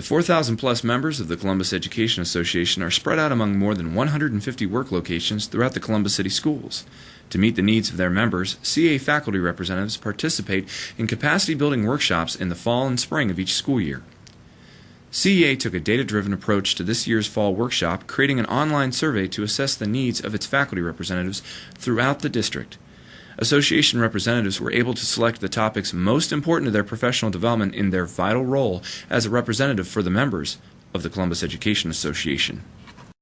The 4,000 plus members of the Columbus Education Association are spread out among more than 150 work locations throughout the Columbus City Schools. To meet the needs of their members, CEA faculty representatives participate in capacity building workshops in the fall and spring of each school year. CEA took a data-driven approach to this year's fall workshop, creating an online survey to assess the needs of its faculty representatives throughout the district. Association representatives were able to select the topics most important to their professional development in their vital role as a representative for the members of the Columbus Education Association.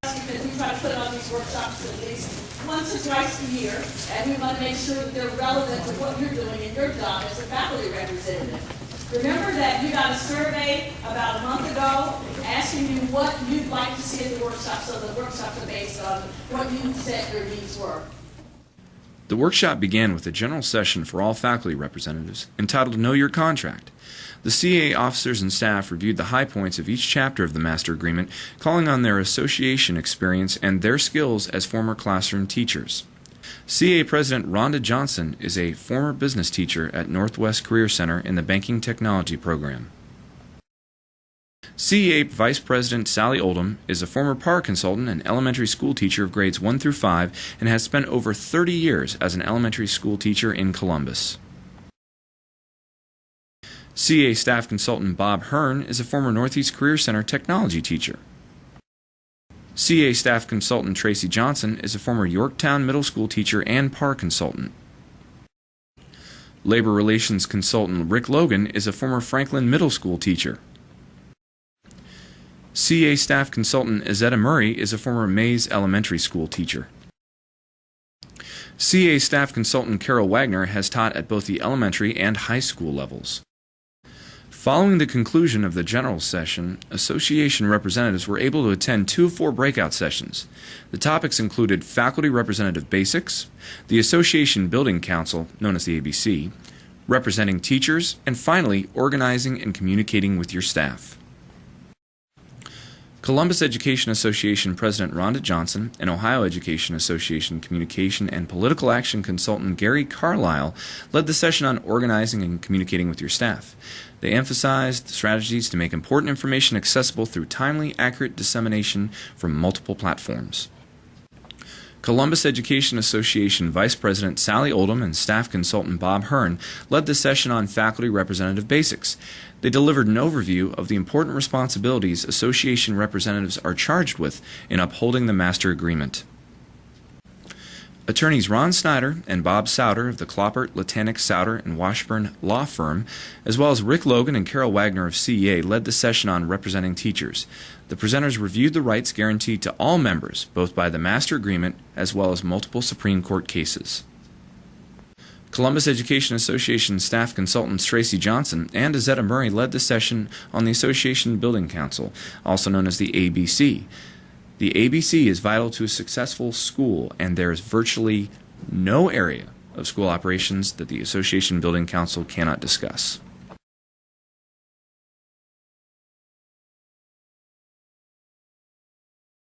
Because we try to put on these workshops at least once or twice a year, and we want to make sure that they're relevant to what you're doing in your job as a faculty representative. Remember that you got a survey about a month ago asking you what you'd like to see in the workshop, so the workshops are based on what you said your needs were. The workshop began with a general session for all faculty representatives entitled Know Your Contract. The CEA officers and staff reviewed the high points of each chapter of the Master Agreement, calling on their association experience and their skills as former classroom teachers. CEA President Rhonda Johnson is a former business teacher at Northwest Career Center in the Banking Technology program. CEA Vice President Sally Oldham is a former PAR consultant and elementary school teacher of grades 1 through 5 and has spent over 30 years as an elementary school teacher in Columbus. CEA Staff Consultant Bob Hearn is a former Northeast Career Center technology teacher. CEA Staff Consultant Tracy Johnson is a former Yorktown Middle School teacher and PAR consultant. Labor Relations Consultant Rick Logan is a former Franklin Middle School teacher. CEA Staff Consultant Izetta Murray is a former Mays Elementary School teacher. CEA Staff Consultant Carol Wagner has taught at both the elementary and high school levels. Following the conclusion of the general session, association representatives were able to attend 2 of 4 breakout sessions. The topics included Faculty Representative Basics, the Association Building Council, known as the ABC, representing teachers, and finally, organizing and communicating with your staff. Columbus Education Association President Rhonda Johnson and Ohio Education Association Communication and Political Action Consultant Gary Carlisle led the session on organizing and communicating with your staff. They emphasized strategies to make important information accessible through timely, accurate dissemination from multiple platforms. Columbus Education Association Vice President Sally Oldham and Staff Consultant Bob Hearn led the session on Faculty Representative Basics. They delivered an overview of the important responsibilities association representatives are charged with in upholding the Master Agreement. Attorneys Ron Snyder and Bob Souter of the Cloppert, Latanic, Souter, and Washburn Law Firm, as well as Rick Logan and Carol Wagner of CEA, led the session on representing teachers. The presenters reviewed the rights guaranteed to all members, both by the Master Agreement as well as multiple Supreme Court cases. Columbus Education Association staff consultants Tracy Johnson and Izetta Murray led the session on the Association Building Council, also known as the ABC. The ABC is vital to a successful school, and there is virtually no area of school operations that the Association Building Council cannot discuss.